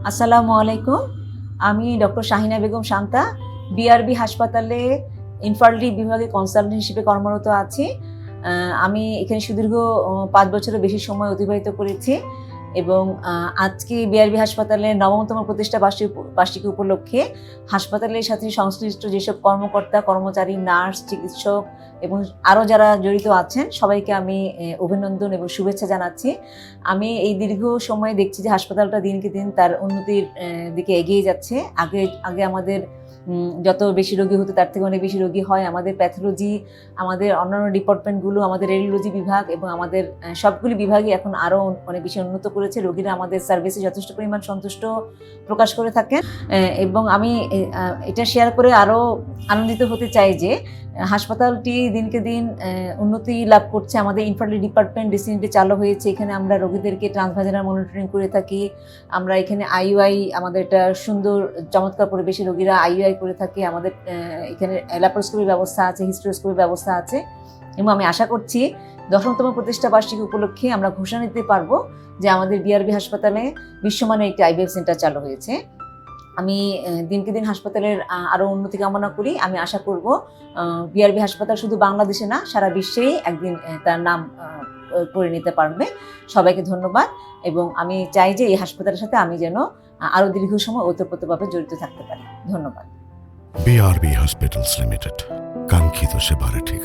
আসসালামু আলাইকুম। আমি ডক্টর শাহিনা বেগম শান্তা, বিআরবি হাসপাতালে ইনফার্টিলিটি বিভাগে কনসালটেন্ট হিসেবে কর্মরত আছি। আমি এখানে সুদীর্ঘ ৫ বছরের বেশি সময় অতিবাহিত করেছি এবং আজকে বিআরবি হাসপাতালের ৯ম প্রতিষ্ঠা বার্ষিকী উপলক্ষে হাসপাতালের সাথে সংশ্লিষ্ট যেসব কর্মকর্তা, কর্মচারী, নার্স, চিকিৎসক এবং আরও যারা জড়িত আছেন সবাইকে আমি অভিনন্দন এবং শুভেচ্ছা জানাচ্ছি। আমি এই দীর্ঘ সময়ে দেখছি যে হাসপাতালটা দিনকে দিন তার উন্নতির দিকে এগিয়ে যাচ্ছে। আগে আমাদের যত বেশি রোগী হতো তার থেকে অনেক বেশি রোগী হয়। আমাদের প্যাথোলজি, আমাদের অন্যান্য ডিপার্টমেন্টগুলো, আমাদের রেডিওলজি বিভাগ এবং আমাদের সবগুলি বিভাগই এখন আরও অনেক বেশি উন্নত করেছে। রোগীরা আমাদের সার্ভিসে যথেষ্ট পরিমাণ সন্তুষ্ট প্রকাশ করে থাকেন এবং আমি এটা শেয়ার করে আরও আনন্দিত হতে চাই যে হাসপাতালটি দিনকে দিন উন্নতি লাভ করছে। আমাদের ইনফার্টিলিটি ডিপার্টমেন্ট রিসেন্টলি চালু হয়েছে। এখানে আমরা রোগীদেরকে ট্রান্সভাজিনাল মনিটরিং করে থাকি। আমরা এখানে আইইউআই, আমাদের একটা সুন্দর চমৎকার পরিবেশে রোগীরা আইইউআই করে থাকে। আমাদের এখানে ল্যাপারোস্কোপির ব্যবস্থা আছে, হিস্টেরোস্কোপির ব্যবস্থা আছে এবং আমি আশা করছি ১০তম প্রতিষ্ঠা বার্ষিকী উপলক্ষে আমরা ঘোষণা দিতে পারবো যে আমাদের বিআরবি হাসপাতালে বিশ্বমানের একটি আইভিএফ সেন্টার চালু হয়েছে। আমি দিনকে দিন হাসপাতালের আরও উন্নতি কামনা করি। আমি আশা করব বিআরবি হাসপাতাল শুধু বাংলাদেশে না, সারা বিশ্বেই একদিন তার নাম করে নিতে পারবে। সবাইকে ধন্যবাদ এবং আমি চাই যে এই হাসপাতালের সাথে আমি যেন আরও দীর্ঘ সময় ওতপ্রোতভাবে জড়িত থাকতে পারি। ধন্যবাদ। বিআরবি হসপিটালস লিমিটেড, কাঙ্ক্ষিত সেবার ঠিকানা।